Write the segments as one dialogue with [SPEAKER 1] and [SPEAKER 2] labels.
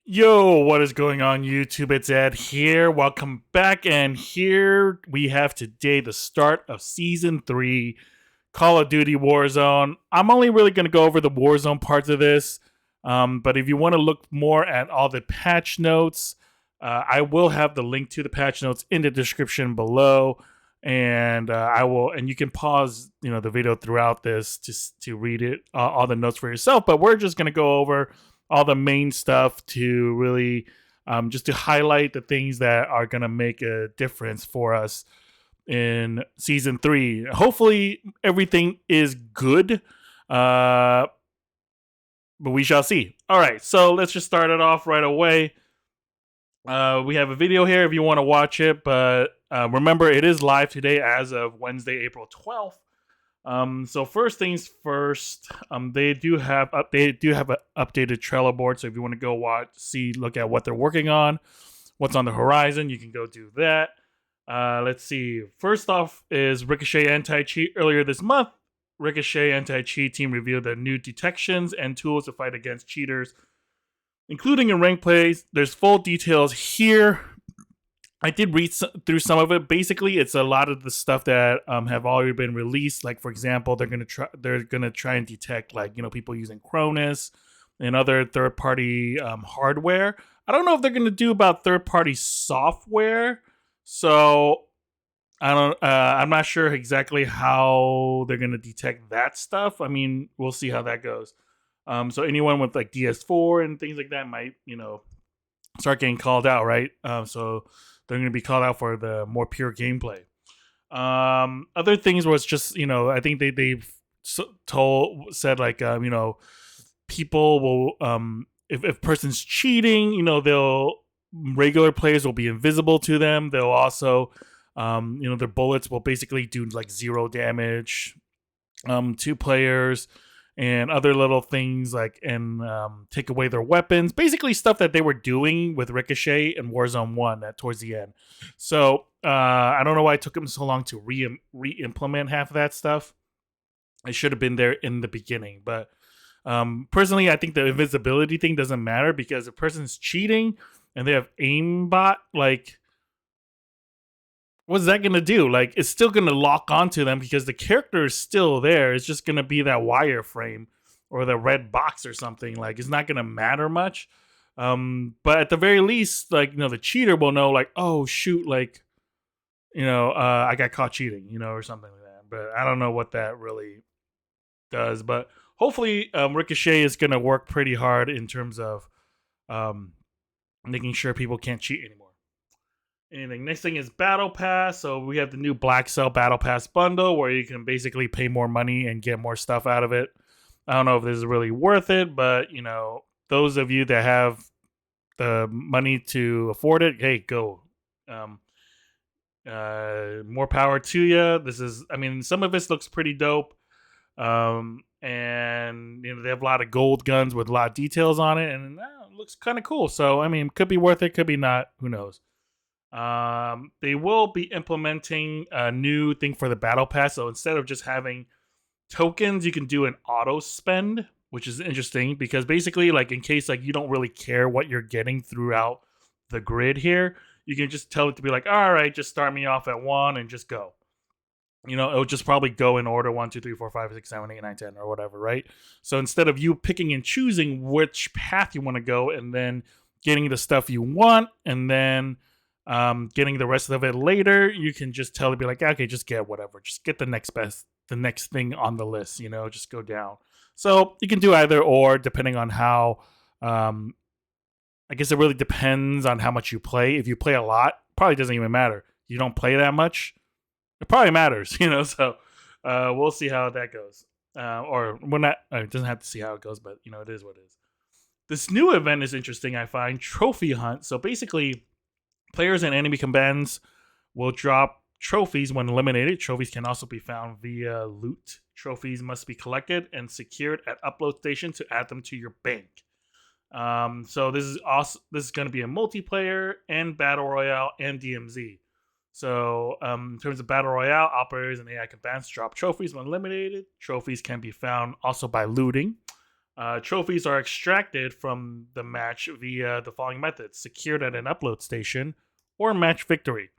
[SPEAKER 1] Yo, what is going on, YouTube? It's Ed here. Welcome back. And here we have today the start of Season 3 Call of Duty Warzone. I'm only really going to go over the Warzone parts of this. But if you want to look more at all the patch notes, I will have the link to the patch notes in the description below. And and you can pause, the video throughout this to read it, all the notes for yourself. But we're just going to go over all the main stuff to really just to highlight the things that are going to make a difference for us in season 3. Hopefully everything is good, but we shall see. All right, so let's just start it off right away. We have a video here if you want to watch it, but remember it is live today as of Wednesday, April 12th. So first things first, they do have an updated Trello board. So if you want to go look at what they're working on, what's on the horizon, you can go do that. Let's see. First off is Ricochet Anti-Cheat. Earlier this month, Ricochet Anti-Cheat team revealed their new detections and tools to fight against cheaters, including in ranked plays. There's full details here. I did read through some of it. Basically, it's a lot of the stuff that have already been released. Like, for example, they're gonna try and detect people using Cronus and other third party hardware. I don't know if they're gonna do about third party software. So I don't. I'm not sure exactly how they're gonna detect that stuff. I mean, we'll see how that goes. So anyone with like DS4 and things like that might start getting called out, right? So they're going to be called out for the more pure gameplay. Other things was just, I think they said like, people will, if person's cheating, regular players will be invisible to them. They'll also, their bullets will basically do like 0 damage to players, and other little things take away their weapons. Basically stuff that they were doing with Ricochet and Warzone 1 towards the end. So I don't know why it took them so long to re-implement half of that stuff. It should have been there in the beginning. But personally, I think the invisibility thing doesn't matter, because if a person's cheating and they have aimbot, what's that gonna do? Like, it's still gonna lock onto them because the character is still there. It's just gonna be that wireframe or the red box or something. Like, it's not gonna matter much. But at the very least, the cheater will know, like, oh shoot, I got caught cheating, or something like that. But I don't know what that really does. But hopefully, Ricochet is gonna work pretty hard in terms of making sure people can't cheat anymore. Anything. Next thing is Battle Pass. So we have the new Black Cell Battle Pass bundle where you can basically pay more money and get more stuff out of it. I don't know if this is really worth it, but those of you that have the money to afford it, hey, go. More power to you. Some of this looks pretty dope. And they have a lot of gold guns with a lot of details on it, and it looks kind of cool. So could be worth it, could be not. Who knows? They will be implementing a new thing for the battle pass. So instead of just having tokens, you can do an auto spend, which is interesting because basically, in case you don't really care what you're getting throughout the grid here, you can just tell it to be like, all right, just start me off at 1 and just go. It'll just probably go in order 1, 2, 3, 4, 5, 6, 7, 8, 9, 10, or whatever, right? So instead of you picking and choosing which path you want to go and then getting the stuff you want and then getting the rest of it later, you can just tell it, be like, okay, just get whatever, just get the next thing on the list, just go down. So you can do either or, depending on how. I guess it really depends on how much you play. If you play a lot, probably doesn't even matter. You don't play that much, it probably matters, So we'll see how that goes. Or we're not. It doesn't have to see how it goes, but it is what it is. This new event is interesting, I find. Trophy Hunt. So basically, players and enemy combatants will drop trophies when eliminated. Trophies can also be found via loot. Trophies must be collected and secured at upload station to add them to your bank. So this is going to be a multiplayer and battle royale and DMZ. So in terms of battle royale, operators and AI combatants drop trophies when eliminated. Trophies can be found also by looting. Trophies are extracted from the match via the following methods: secured at an upload station or match victory.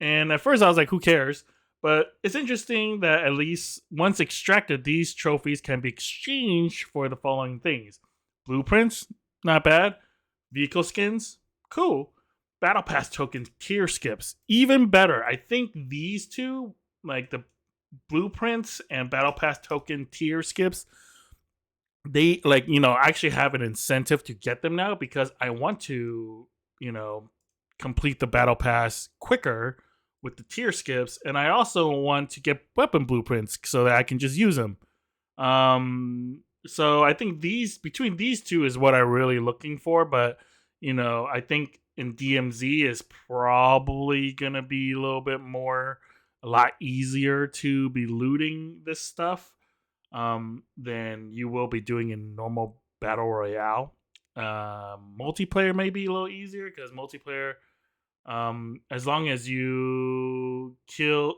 [SPEAKER 1] And at first I was like, who cares? But it's interesting that at least once extracted, these trophies can be exchanged for the following things: blueprints, not bad. Vehicle skins, cool. Battle Pass tokens, tier skips, even better. I think these two, like the blueprints and Battle Pass token tier skips, they like I actually have an incentive to get them now because I want to complete the battle pass quicker with the tier skips, and I also want to get weapon blueprints so that I can just use them. So I think these between these two is what I'm really looking for, but I think in DMZ is probably gonna be a lot easier to be looting this stuff than you will be doing in normal battle royale. Multiplayer may be a little easier because multiplayer, as long as you kill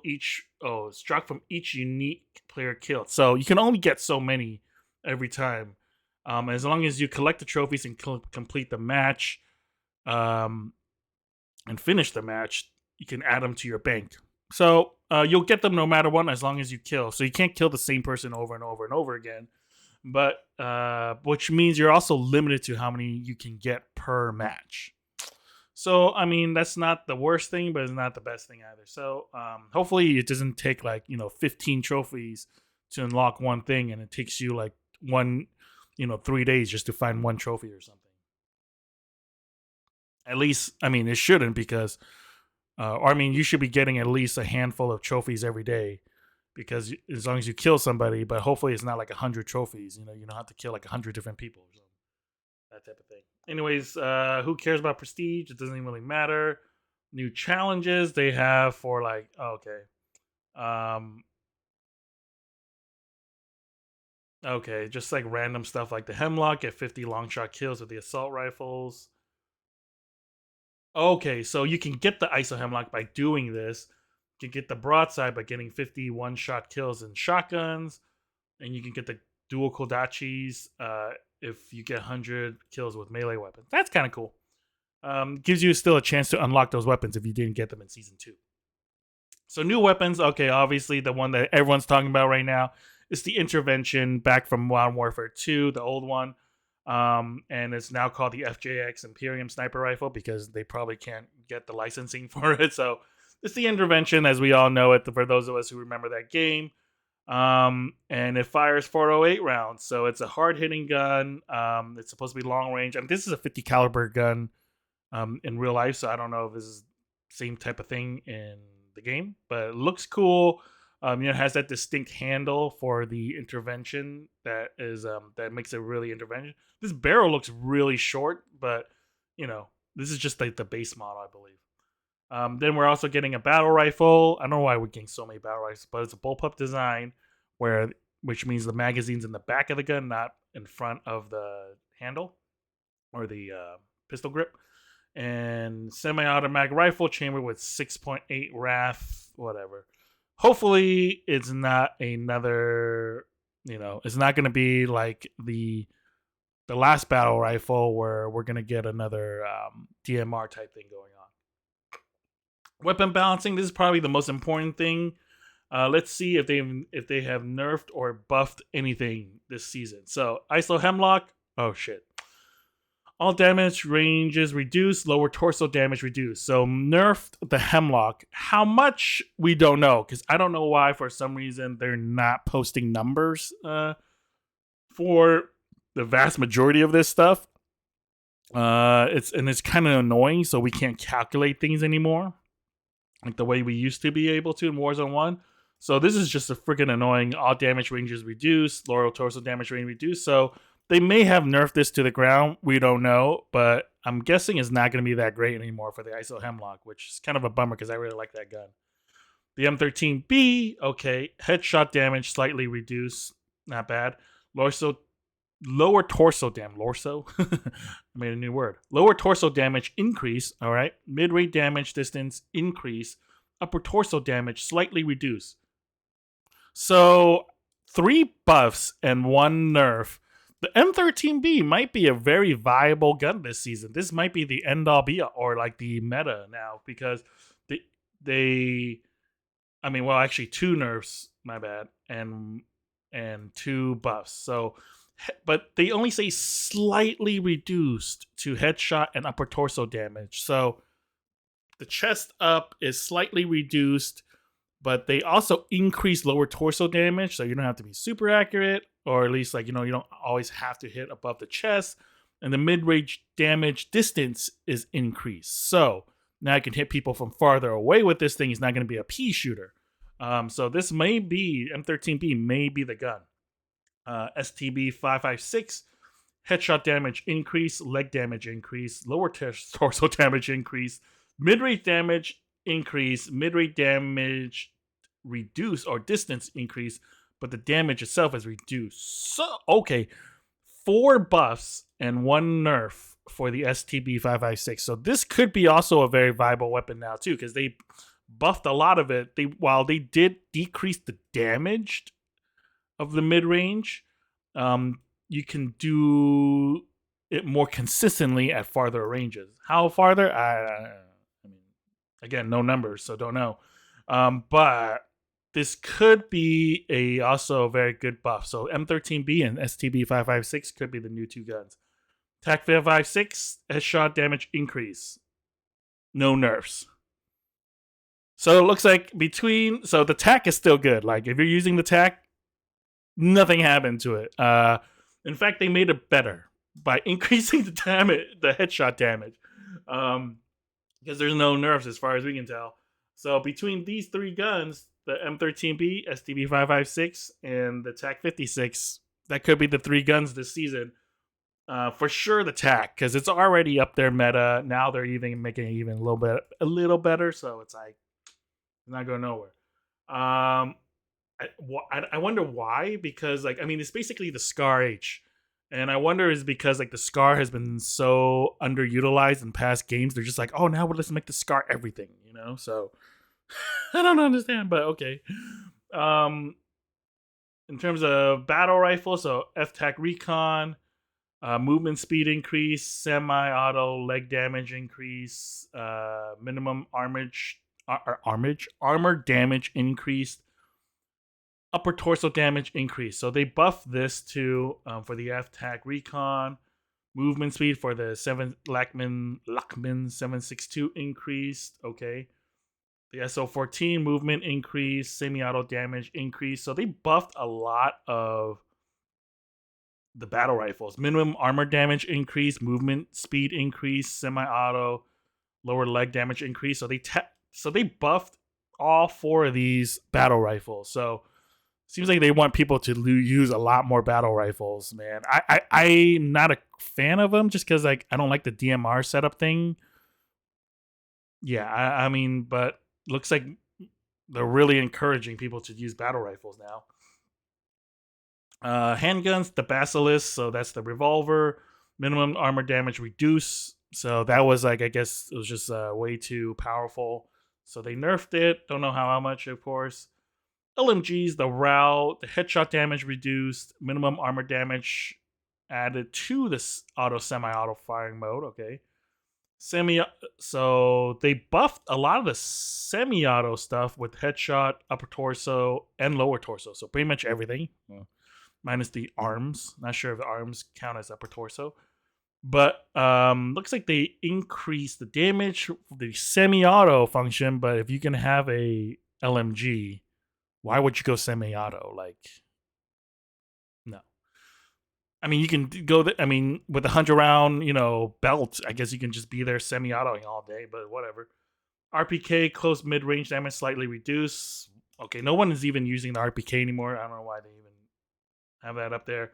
[SPEAKER 1] struck from each unique player killed, so you can only get so many every time. As long as you collect the trophies and complete the match, and finish the match, you can add them to your bank. So you'll get them no matter what, as long as you kill. So you can't kill the same person over and over and over again. But which means you're also limited to how many you can get per match. So I mean that's not the worst thing, but it's not the best thing either. So hopefully it doesn't take 15 trophies to unlock one thing, and it takes you 3 days just to find one trophy or something. At least, I mean, it shouldn't because, or I mean, you should be getting at least a handful of trophies every day because as long as you kill somebody, but hopefully it's not 100 trophies. You don't have to kill 100 different people or something, that type of thing. Anyways, who cares about prestige? It doesn't even really matter. New challenges they have for okay, just random stuff like the Hemlock, get 50 long shot kills with the assault rifles. Okay, so you can get the ISO Hemlock by doing this. You can get the broadside by getting 50 one-shot kills in shotguns, and you can get the dual Kodachis if you get 100 kills with melee weapons. That's kind of cool. Gives you still a chance to unlock those weapons if you didn't get them in Season 2. So new weapons, okay, obviously the one that everyone's talking about right now is the Intervention back from Modern Warfare 2, the old one. And it's now called the FJX Imperium Sniper Rifle because they probably can't get the licensing for it. So it's the Intervention as we all know it, for those of us who remember that game. And it fires 408 rounds. So it's a hard-hitting gun. It's supposed to be long range. I mean, this is a 50 caliber gun in real life, so I don't know if this is the same type of thing in the game, but it looks cool. It has that distinct handle for the Intervention that is that makes it really Intervention. This barrel looks really short, but this is just the base model, I believe. Then we're also getting a battle rifle. I don't know why we're getting so many battle rifles, but it's a bullpup design, which means the magazine's in the back of the gun, not in front of the handle or the pistol grip. And semi-automatic rifle chamber with 6.8 RAF, whatever. Hopefully, it's not another. It's not going to be like the last battle rifle where we're going to get another DMR type thing going on. Weapon balancing. This is probably the most important thing. Let's see if they have nerfed or buffed anything this season. So ISO Hemlock. Oh shit. All damage ranges reduced, lower torso damage reduced. So nerfed the Hemlock. How much, we don't know, because I don't know why for some reason they're not posting numbers for the vast majority of this stuff. It's kind of annoying, so we can't calculate things anymore like the way we used to be able to in Warzone 1. So this is just a freaking annoying. All damage ranges reduced, lower torso damage range reduced. So they may have nerfed this to the ground. We don't know, but I'm guessing it's not going to be that great anymore for the ISO Hemlock, which is kind of a bummer because I really like that gun. The M13B, okay, headshot damage slightly reduced, not bad. Lower torso damage, I made a new word. Lower torso damage increase, all right. Mid-range damage distance increase. Upper torso damage slightly reduced. So 3 buffs and 1 nerf The M13B might be a very viable gun this season. This might be the end all be all, or like the meta now, because they they I mean, well, actually, two nerfs, my bad, and two buffs. So, but they only say slightly reduced to headshot and upper torso damage. So the chest up is slightly reduced, but they also increase lower torso damage. So you don't have to be super accurate, or at least like you don't always have to hit above the chest. And the mid range damage distance is increased. So now I can hit people from farther away with this thing. It's not going to be a pea shooter. So this may be M13B may be the gun. STB 556 headshot damage increase, leg damage increase, lower torso damage increase, mid range damage increase, mid range damage reduce or distance increase, but the damage itself is reduced. So okay, 4 buffs and 1 nerf for the STB 556. So this could be also a very viable weapon now too, because they buffed a lot of it. While they did decrease the damage of the mid range, you can do it more consistently at farther ranges. How farther? I mean, again, no numbers, so don't know. But this could be also a very good buff. So M13B and STB 556 could be the new 2 guns. TAC 556 headshot damage increase, no nerfs. So it looks like so the TAC is still good. Like if you're using the TAC, nothing happened to it. In fact, they made it better by increasing the headshot damage, because there's no nerfs as far as we can tell. So between these 3 guns, the M13B, STB 556, and the TAC 56, that could be the 3 guns this season. For sure, the TAC, because it's already up there meta. Now they're even making it even a little better. So it's like it's not going nowhere. I wonder why, because like it's basically the Scar H, and I wonder is because like the Scar has been so underutilized in past games. They're just like, oh, now let's make the Scar everything, So I don't understand, but okay. In terms of battle rifle, so FTAC Recon, movement speed increase, semi-auto leg damage increase, minimum armor damage increased, upper torso damage increase. So they buffed this too for the FTAC Recon. Movement speed for the Lachman 762 increased. Okay. The SO14 movement increase, semi-auto damage increase. So they buffed a lot of the battle rifles. Minimum armor damage increase, movement speed increase, semi-auto, lower leg damage increase. So they buffed all 4 of these battle rifles. So seems like they want people to use a lot more battle rifles, man. I'm not a fan of them just because like I don't like the DMR setup thing. Yeah, I mean, but looks like they're really encouraging people to use battle rifles now. Handguns, the Basilisk, so that's the revolver. Minimum armor damage reduce. So that was like, I guess it was just way too powerful. So they nerfed it. Don't know how much, of course. LMGs, the RAL, the headshot damage reduced. Minimum armor damage added to this semi-auto firing mode. Okay. So they buffed a lot of the semi-auto stuff with headshot, upper torso, and lower torso. So pretty much everything. Minus the arms. Not sure if the arms count as upper torso. But looks like they increased the damage for the semi-auto function. But if you can have a LMG, why would you go semi-auto? Like, no. I mean, you can go. With a 100-round, belt. I guess you can just be there semi-autoing all day. But whatever. RPK close mid-range damage slightly reduced. Okay, no one is even using the RPK anymore. I don't know why they even have that up there.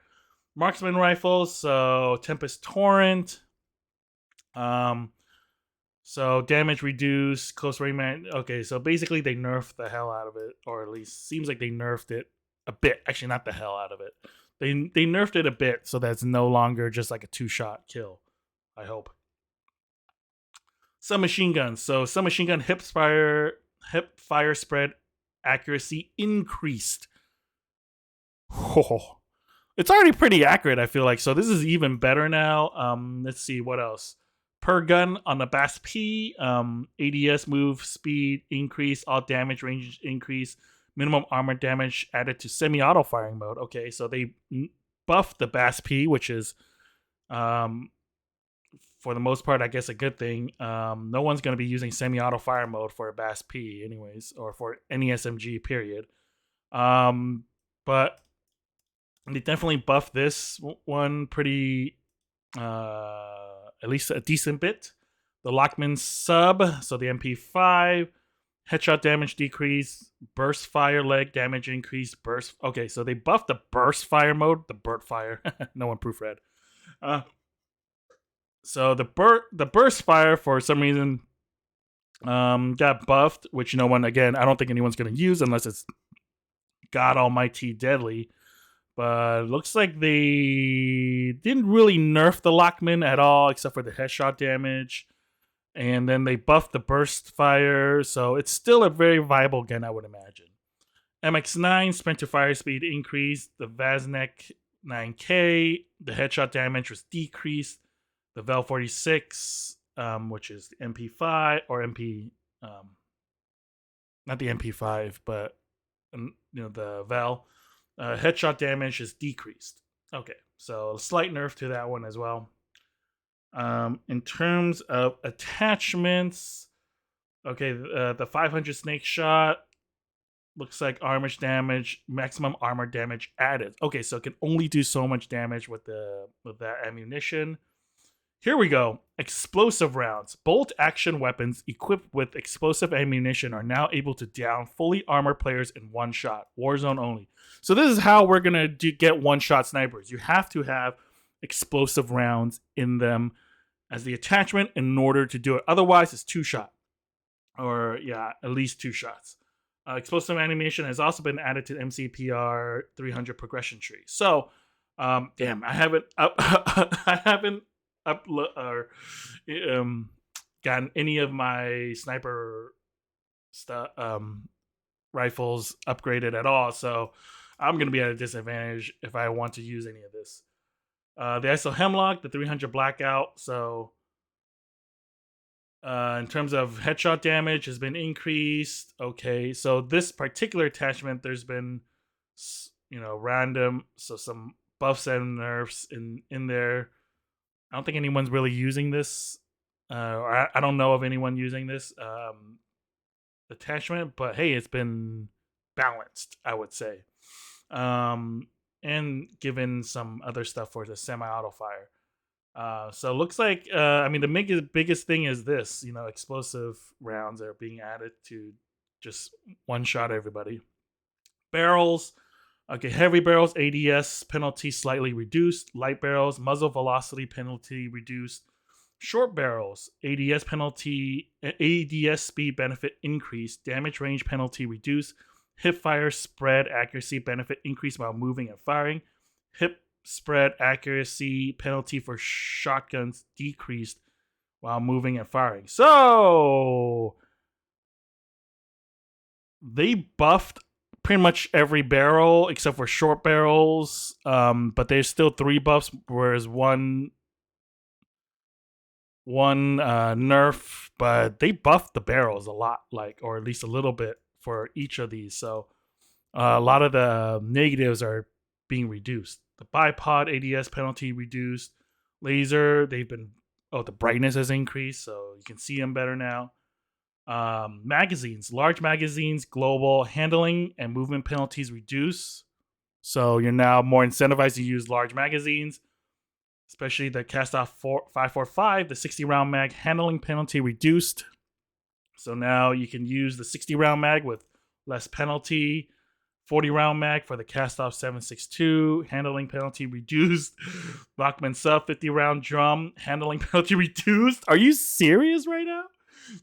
[SPEAKER 1] Marksman rifles, so Tempest Torrent. So damage reduced, close range. Okay, so basically they nerfed the hell out of it, or at least seems like they nerfed it a bit. Actually, not the hell out of it. They nerfed it a bit, so that's no longer just like a 2-shot kill. I hope. Submachine guns. So submachine gun hip fire spread accuracy increased. Oh. It's already pretty accurate, I feel like. So this is even better now. Let's see what else. Per gun on the Bass P, ADS move speed increase, all damage range increase, minimum armor damage added to semi-auto firing mode. Okay, so they buffed the Bass P, which is um, for the most part, I guess a good thing. No one's going to be using semi-auto fire mode for a Bass P, anyways, or for any SMG. Period. Um, but they definitely buffed this one pretty, at least a decent bit. The Lockman sub, so the MP5, headshot damage decrease, burst fire leg damage increase, burst. Okay, so they buffed the burst fire mode, the burst fire. No one proofread. Uh, so the burst fire for some reason got buffed, which no one again. I don't think anyone's gonna use unless it's God Almighty deadly. But looks like they didn't really nerf the Lockman at all, except for the headshot damage. And then they buffed the burst fire, so it's still a very viable gun, I would imagine. MX9 sprint to fire speed increased. The Vaznek 9K, the headshot damage was decreased. The Vel 46, which is the MP5 or MP, not the MP5, but the Vel. Headshot damage is decreased. Okay, so a slight nerf to that one as well. In terms of attachments, okay, the 500 snake shot looks like armor damage, maximum armor damage added. Okay, so it can only do so much damage with that ammunition. Here we go. Explosive rounds. Bolt action weapons equipped with explosive ammunition are now able to down fully armored players in one shot. Warzone only. So this is how we're going to get one-shot snipers. You have to have explosive rounds in them as the attachment in order to do it. Otherwise, it's two-shot. Or, yeah, at least two shots. Explosive animation has also been added to MCPR 300 progression tree. So, damn, I haven't or gotten any of my sniper stuff rifles upgraded at all, so I'm gonna be at a disadvantage if I want to use any of this. The ISO Hemlock, the 300 blackout. So in terms of headshot damage, has been increased. Okay, so this particular attachment, there's been random, so some buffs and nerfs in there. I don't think anyone's really using this. Or I don't know of anyone using this attachment, but hey, it's been balanced, I would say. And given some other stuff for the semi-auto fire. So it looks like, the biggest thing is this, explosive rounds are being added to just one shot everybody. Barrels. Okay, heavy barrels, ADS penalty slightly reduced. Light barrels, muzzle velocity penalty reduced. Short barrels, ADS speed benefit increased. Damage range penalty reduced. Hip fire spread accuracy benefit increased while moving and firing. Hip spread accuracy penalty for shotguns decreased while moving and firing. So they buffed pretty much every barrel except for short barrels. But there's still 3 buffs, whereas one nerf. But they buffed the barrels a lot, or at least a little bit for each of these. So a lot of the negatives are being reduced. The bipod ADS penalty reduced. Laser, the brightness has increased, so you can see them better now. Magazines, large magazines, global handling and movement penalties reduce. So you're now more incentivized to use large magazines, especially the Cast-Off 545, the 60 round mag handling penalty reduced. So now you can use the 60 round mag with less penalty. 40 round mag for the Cast-Off 762, handling penalty reduced. Lockman sub 50 round drum, handling penalty reduced. Are you serious right now?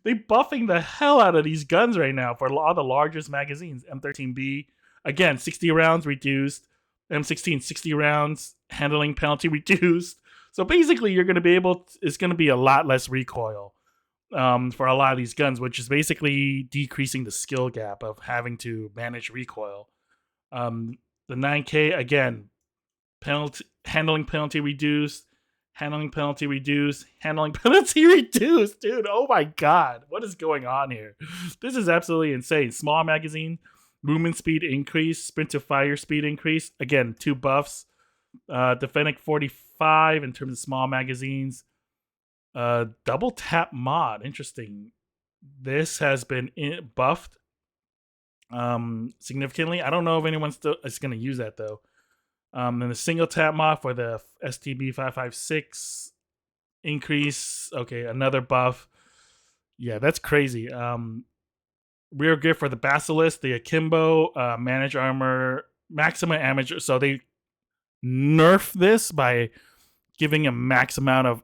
[SPEAKER 1] They buffing the hell out of these guns right now for all the largest magazines. M13B, again, 60 rounds reduced. M16, 60 rounds, handling penalty reduced. So basically, it's going to be a lot less recoil for a lot of these guns, which is basically decreasing the skill gap of having to manage recoil. The 9K, again, Penalty handling penalty reduced. Handling penalty reduced. Handling penalty reduced. Dude, oh my god. What is going on here? This is absolutely insane. Small magazine, movement speed increase, sprint to fire speed increase. Again, 2 buffs. Defending 45 in terms of small magazines. Double tap mod. Interesting. This has been buffed significantly. I don't know if anyone still is going to use that though. Then the single tap mod for the STB 556 increase. Okay, another buff. Yeah, that's crazy. Rear grip for the Basilisk, the Akimbo, manage armor, maximum damage. So they nerf this by giving a max amount of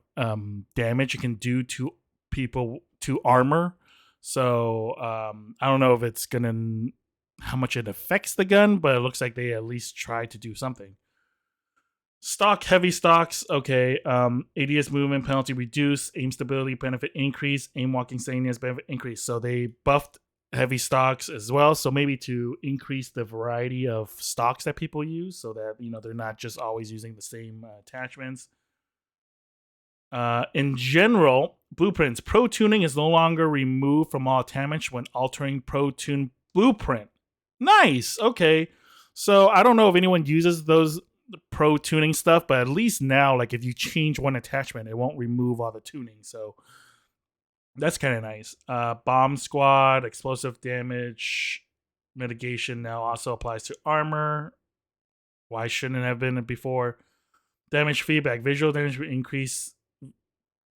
[SPEAKER 1] damage you can do to people to armor. So I don't know if it's gonna how much it affects the gun, but it looks like they at least try to do something. Stock heavy stocks, okay. ADS movement penalty reduce, aim stability benefit increase, aim walking steadiness benefit increase. So they buffed heavy stocks as well. So maybe to increase the variety of stocks that people use, so that they're not just always using the same attachments. In general, blueprints pro tuning is no longer removed from all attachments when altering pro tune blueprint. Nice. Okay. So I don't know if anyone uses those pro tuning stuff, but at least now, like if you change one attachment, it won't remove all the tuning. So that's kind of nice. Bomb squad, explosive damage mitigation now also applies to armor. Why shouldn't it have been before? Damage feedback, visual damage increase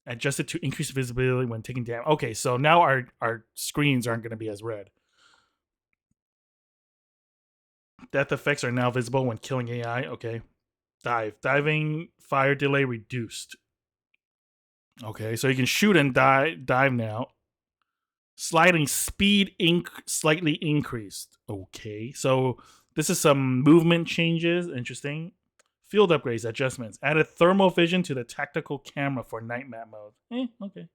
[SPEAKER 1] adjusted to increase visibility when taking damage. Okay, so now our screens aren't going to be as red. Death effects are now visible when killing AI. Okay. Diving fire delay reduced. Okay, so you can shoot and dive now. Sliding speed slightly increased. Okay, so this is some movement changes. Interesting. Field upgrades, adjustments. Added thermal vision to the tactical camera for night map mode. Okay.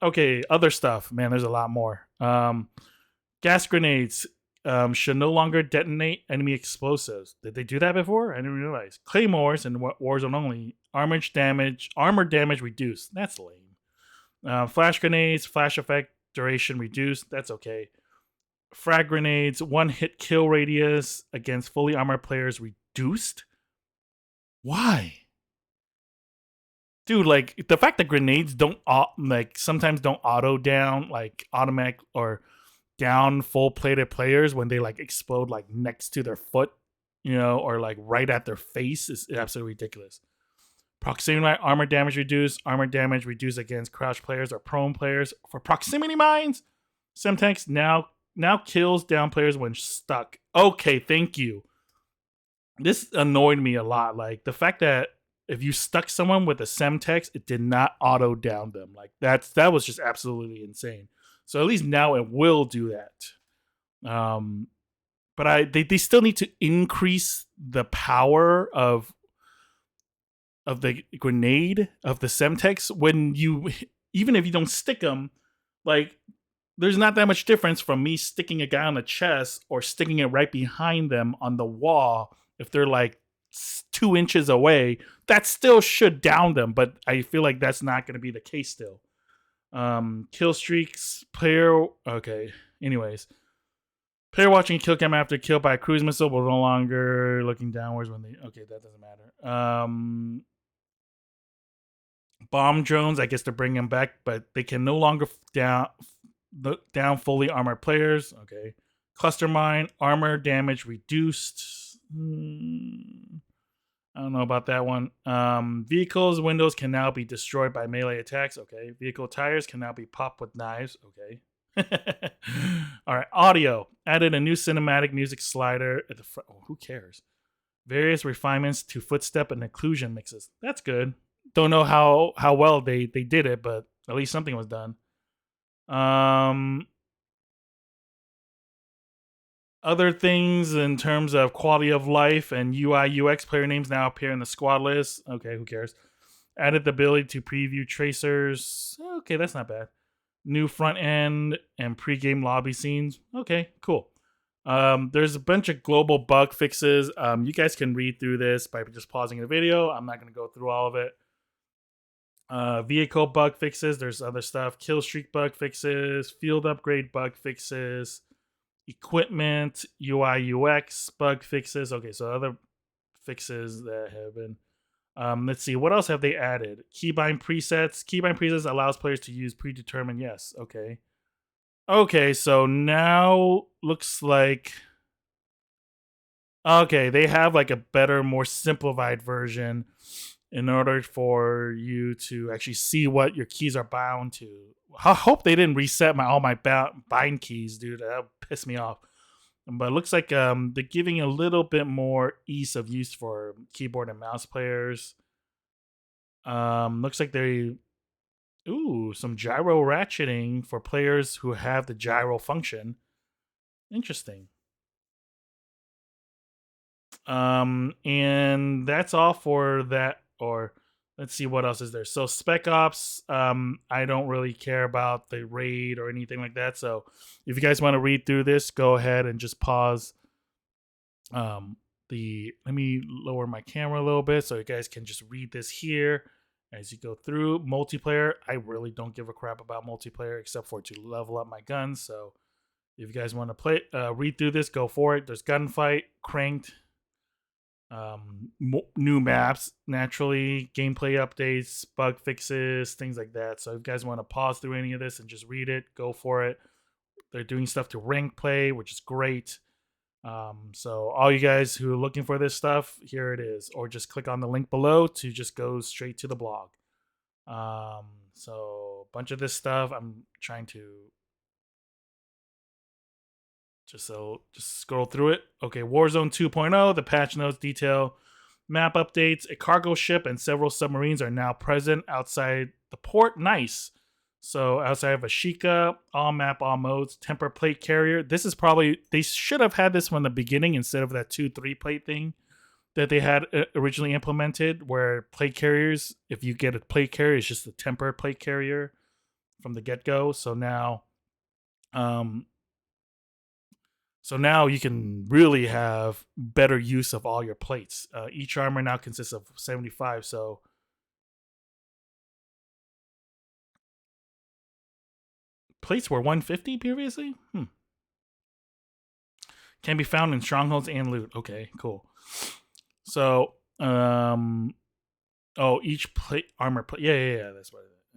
[SPEAKER 1] Okay, other stuff. Man, there's a lot more. Gas grenades should no longer detonate enemy explosives. Did they do that before? I didn't realize. Claymores and Warzone only. Armor damage reduced. That's lame. Flash grenades, flash effect duration reduced. That's okay. Frag grenades, 1-hit kill radius against fully armored players reduced. Why? Dude, like the fact that grenades don't sometimes don't auto down, like automatic or down full plated players when they like explode like next to their foot, or like right at their face is absolutely ridiculous. Proximity armor damage reduced against crouch players or prone players. For proximity mines, Semtex now kills down players when stuck. Okay, thank you. This annoyed me a lot. Like the fact that if you stuck someone with a Semtex, it did not auto down them. Like that was just absolutely insane. So at least now it will do that. But they still need to increase the power of the grenade of the Semtex when you, even if you don't stick them, like there's not that much difference from me sticking a guy on the chest or sticking it right behind them on the wall. If they're like 2 inches away, that still should down them, but I feel like that's not going to be the case still. Kill streaks, player. Okay. Anyways, player watching a kill cam after kill by a cruise missile will no longer looking downwards when they. Okay, that doesn't matter. Bomb drones, I guess they're bringing them back, but they can no longer down fully armored players. Okay. Cluster mine, armor damage reduced. I don't know about that one. Vehicles windows can now be destroyed by melee attacks. Okay. Vehicle tires can now be popped with knives. Okay. All right. Audio. Added a new cinematic music slider at the front. Oh, who cares? Various refinements to footstep and occlusion mixes. That's good. Don't know how well they did it, but at least something was done. Other things in terms of quality of life and UI UX, player names now appear in the squad list. Okay, who cares? Added the ability to preview tracers. Okay, that's not bad. New front end and pre-game lobby scenes. Okay, cool. There's a bunch of global bug fixes. You guys can read through this by just pausing the video. I'm not going to go through all of it. Vehicle bug fixes. There's other stuff. Kill streak bug fixes. Field upgrade bug fixes. Equipment, UI, UX bug fixes. Okay, so other fixes that have been. Let's see. What else have they added? Keybind presets. Keybind presets allows players to use predetermined. Yes. Okay. Okay, so now looks like okay, they have like a better, more simplified version in order for you to actually see what your keys are bound to. I hope they didn't reset all my bind keys, dude. That pissed me off. But it looks like they're giving a little bit more ease of use for keyboard and mouse players. Looks like they some gyro ratcheting for players who have the gyro function. Interesting. And that's all for that. Or let's see what else is there. So Spec Ops, I don't really care about the raid or anything like that. So if you guys want to read through this, go ahead and just pause. Let me lower my camera a little bit so you guys can just read this here as you go through. Multiplayer, I really don't give a crap about multiplayer except for to level up my guns. So if you guys want to play, read through this, go for it. There's gunfight, cranked, new maps, naturally, gameplay updates, bug fixes, things like that. So if you guys want to pause through any of this and just read it, go for it. They're doing stuff to rank play, which is great. So all you guys who are looking for this stuff, here it is, or just click on the link below to just go straight to the blog. So a bunch of this stuff I'm trying to just scroll through it. Okay, Warzone 2.0, the patch notes detail map updates. A cargo ship and several submarines are now present outside the port. Nice. So outside of Ashika, all map, all modes, temper plate carrier. This is probably, they should have had this from the beginning instead of that 2-3 plate thing that they had originally implemented, where plate carriers, if you get a plate carrier, it's just a temper plate carrier from the get go. So now you can really have better use of all your plates. Each armor now consists of 75. So plates were 150 previously? Can be found in strongholds and loot. Okay, cool. So, each plate, armor plate. Yeah, that's what it is.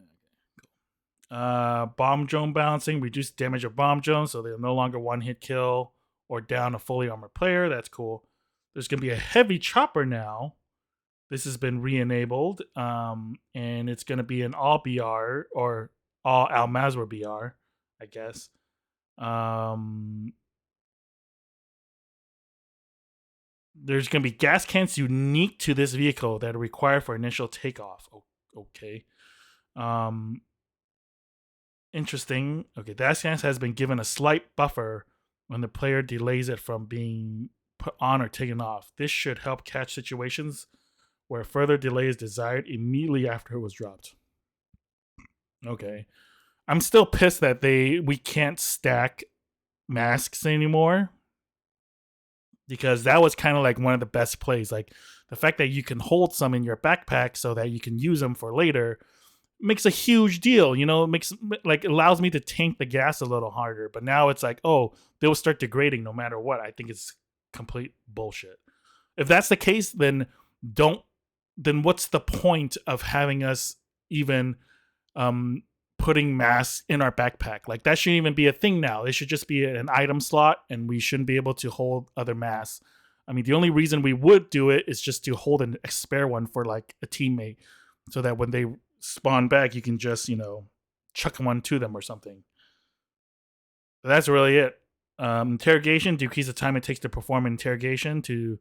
[SPEAKER 1] Cool. Bomb drone balancing, reduce damage of bomb drones so they're no longer one hit kill or down a fully armored player. That's cool. There's going to be a heavy chopper now. This has been re-enabled, and it's going to be an all BR or all Al Mazrah BR, I guess. There's going to be gas cans unique to this vehicle that are required for initial takeoff. Okay. Interesting. Okay, the gas can has been given a slight buffer when the player delays it from being put on or taken off. This should help catch situations where further delay is desired immediately after it was dropped. Okay. I'm still pissed that we can't stack masks anymore, because that was kind of like one of the best plays. Like the fact that you can hold some in your backpack so that you can use them for later makes a huge deal. You know, it makes like allows me to tank the gas a little harder. But now it's like, oh, they'll start degrading no matter what. I think it's complete bullshit. If that's the case, then what's the point of having us even putting masks in our backpack? Like that shouldn't even be a thing now. It should just be an item slot, and we shouldn't be able to hold other masks. I mean, the only reason we would do it is just to hold a spare one for like a teammate, so that when they spawn back, you can just chuck one to them or something. But that's really it. Interrogation, decrease the time it takes to perform an interrogation to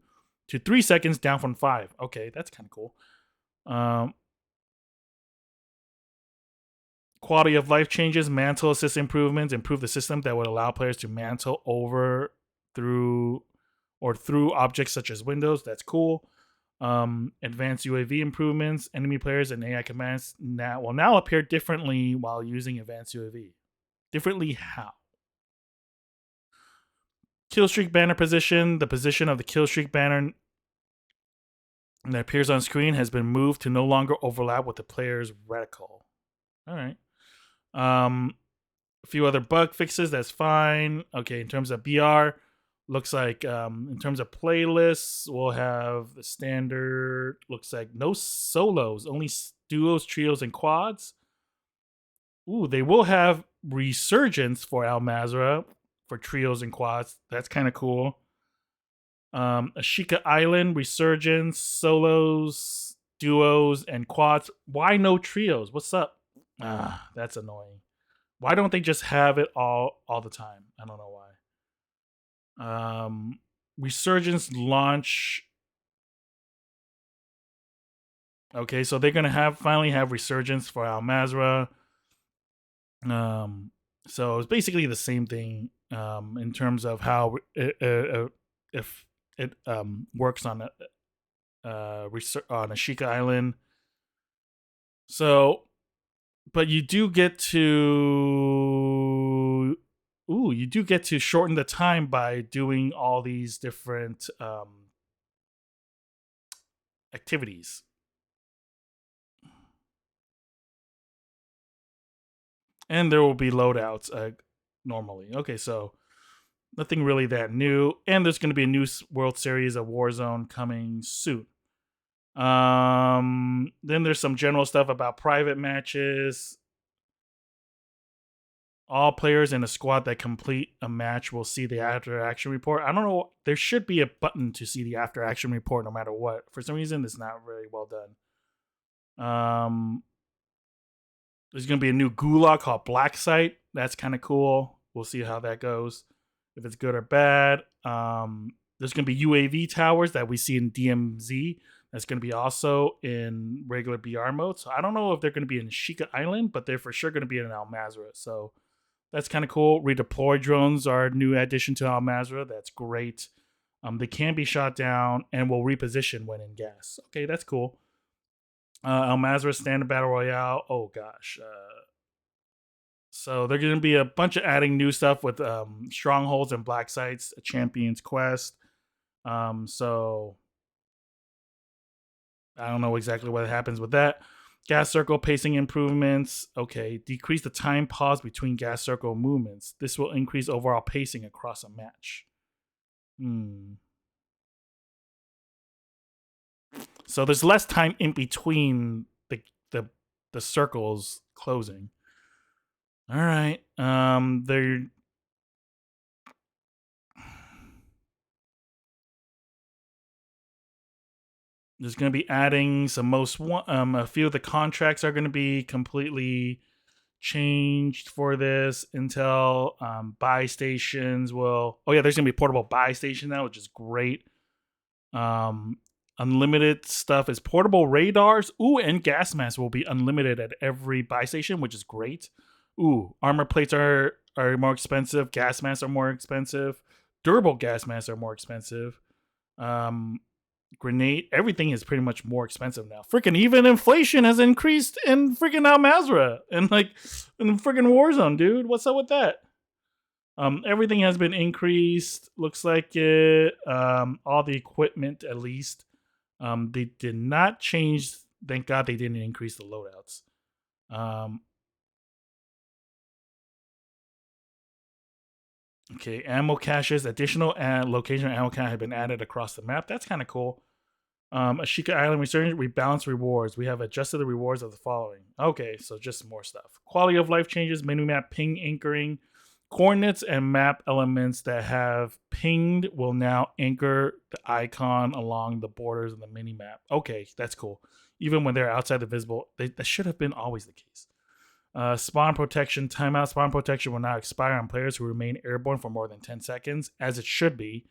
[SPEAKER 1] 3 seconds, down from 5. Okay, that's kind of cool. Quality of life changes, mantle assist improvements, improve the system that would allow players to mantle over through objects such as windows. That's cool. Advanced UAV improvements, enemy players and AI commands will now appear differently while using advanced UAV. Differently how? Kill streak banner position. The position of the kill streak banner that appears on screen has been moved to no longer overlap with the player's reticle. All right. A few other bug fixes. That's fine. Okay. In terms of BR, looks like in terms of playlists, we'll have the standard. Looks like no solos, only duos, trios, and quads. Ooh, they will have resurgence for Al Mazrah for trios and quads. That's kind of cool. Ashika Island, resurgence, solos, duos, and quads. Why no trios? What's up? Ah, that's annoying. Why don't they just have it all the time? I don't know why. Resurgence launch. Okay, so they're gonna finally have resurgence for Al Mazrah. So it's basically the same thing in terms of how if it works on on Ashika Island. So, but you do get to shorten the time by doing all these different activities. And there will be loadouts normally. Okay, so nothing really that new. And there's going to be a new World Series of Warzone coming soon. Then there's some general stuff about private matches. All players in a squad that complete a match will see the after action report. I don't know. There should be a button to see the after action report no matter what. For some reason, it's not really well done. There's going to be a new gulag called Black Site. That's kind of cool. We'll see how that goes, if it's good or bad. There's going to be UAV towers that we see in DMZ. That's going to be also in regular BR mode. So I don't know if they're going to be in Ashika Island, but they're for sure going to be in Al Mazrah. So that's kind of cool. Redeploy drones are a new addition to Al Mazrah. That's great. They can be shot down and will reposition when in gas. Okay, that's cool. Al Mazrah Standard Battle Royale. Oh gosh. So they're going to be a bunch of adding new stuff with strongholds and black sites, a champion's quest. So I don't know exactly what happens with that. Gas circle pacing improvements. Okay, decrease the time pause between gas circle movements. This will increase overall pacing across a match. So there's less time in between the circles closing. All right. There's going to be adding some a few of the contracts are going to be completely changed for this. Intel buy stations will. Oh yeah, there's going to be a portable buy station now, which is great. Unlimited stuff is portable radars. Ooh, and gas masks will be unlimited at every buy station, which is great. Ooh, armor plates are more expensive. Gas masks are more expensive. Durable gas masks are more expensive. Grenade, everything is pretty much more expensive now. Freaking even inflation has increased in freaking Al Mazrah and like in freaking Warzone, dude. What's up with that? Everything has been increased. Looks like it. All the equipment, at least. They did not change. Thank God they didn't increase the loadouts. Okay, ammo caches, additional location ammo cache have been added across the map. That's kind of cool. Ashika Island Resurgence, rebalance rewards. We have adjusted the rewards of the following. Okay, so just more stuff. Quality of life changes, minimap ping anchoring. Coordinates and map elements that have pinged will now anchor the icon along the borders of the minimap. Okay, that's cool. Even when they're outside the visible, that should have been always the case. Spawn protection timeout. Spawn protection will now expire on players who remain airborne for more than 10 seconds, as it should be.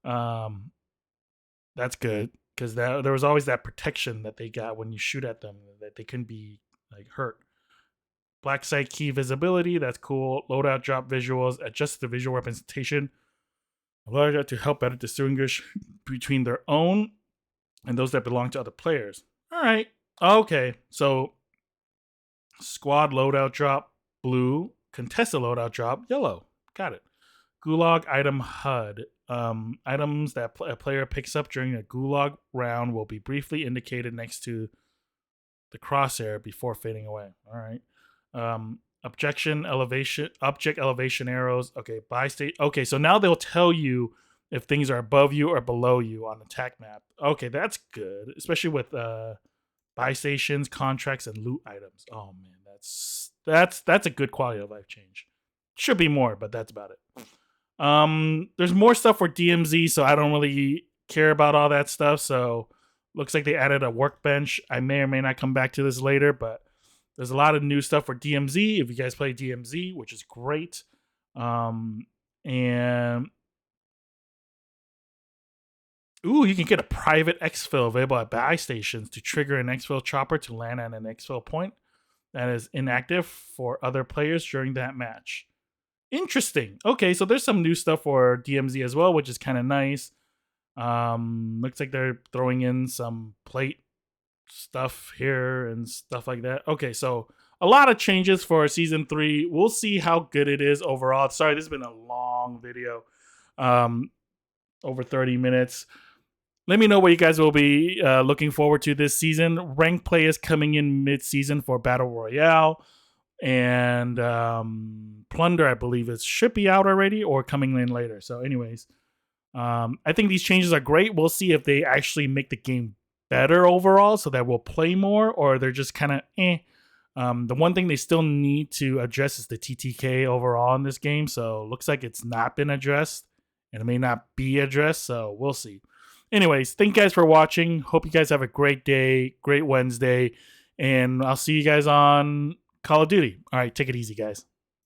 [SPEAKER 1] That's good, because there was always that protection that they got when you shoot at them, that they couldn't be like hurt. Black site key visibility, that's cool. Loadout drop visuals, adjust the visual representation. Allow that to help better distinguish between their own and those that belong to other players. All right. Okay. So squad loadout drop, blue. Contested loadout drop, yellow. Got it. Gulag item HUD. Items that a player picks up during a gulag round will be briefly indicated next to the crosshair before fading away. All right. Object elevation arrows. Okay, buy state. Okay, so now they'll tell you if things are above you or below you on the attack map. Okay, that's good, especially with buy stations, contracts, and loot items. Oh man, that's a good quality of life change. Should be more, but that's about it. There's more stuff for DMZ, so I don't really care about all that stuff. So looks like they added a workbench. I may or may not come back to this later, but there's a lot of new stuff for DMZ. If you guys play DMZ, which is great, and ooh, you can get a private exfil available at buy stations to trigger an exfil chopper to land at an exfil point that is inactive for other players during that match. Interesting. Okay, so there's some new stuff for DMZ as well, which is kind of nice. Looks like they're throwing in some plate stuff here and stuff like that. Okay, so a lot of changes for season 3. We'll see how good it is overall. Sorry, this has been a long video. Over 30 minutes. Let me know what you guys will be looking forward to this season. Rank play is coming in mid-season for Battle Royale. And Plunder, I believe, should be out already or coming in later. So anyways, I think these changes are great. We'll see if they actually make the game better overall so that we'll play more, or they're just kind of eh. The one thing they still need to address is the TTK overall in this game. So looks like it's not been addressed and it may not be addressed. So we'll see. Anyways, thank you guys for watching. Hope you guys have a great day, great Wednesday, and I'll see you guys on Call of Duty. All right, take it easy, guys.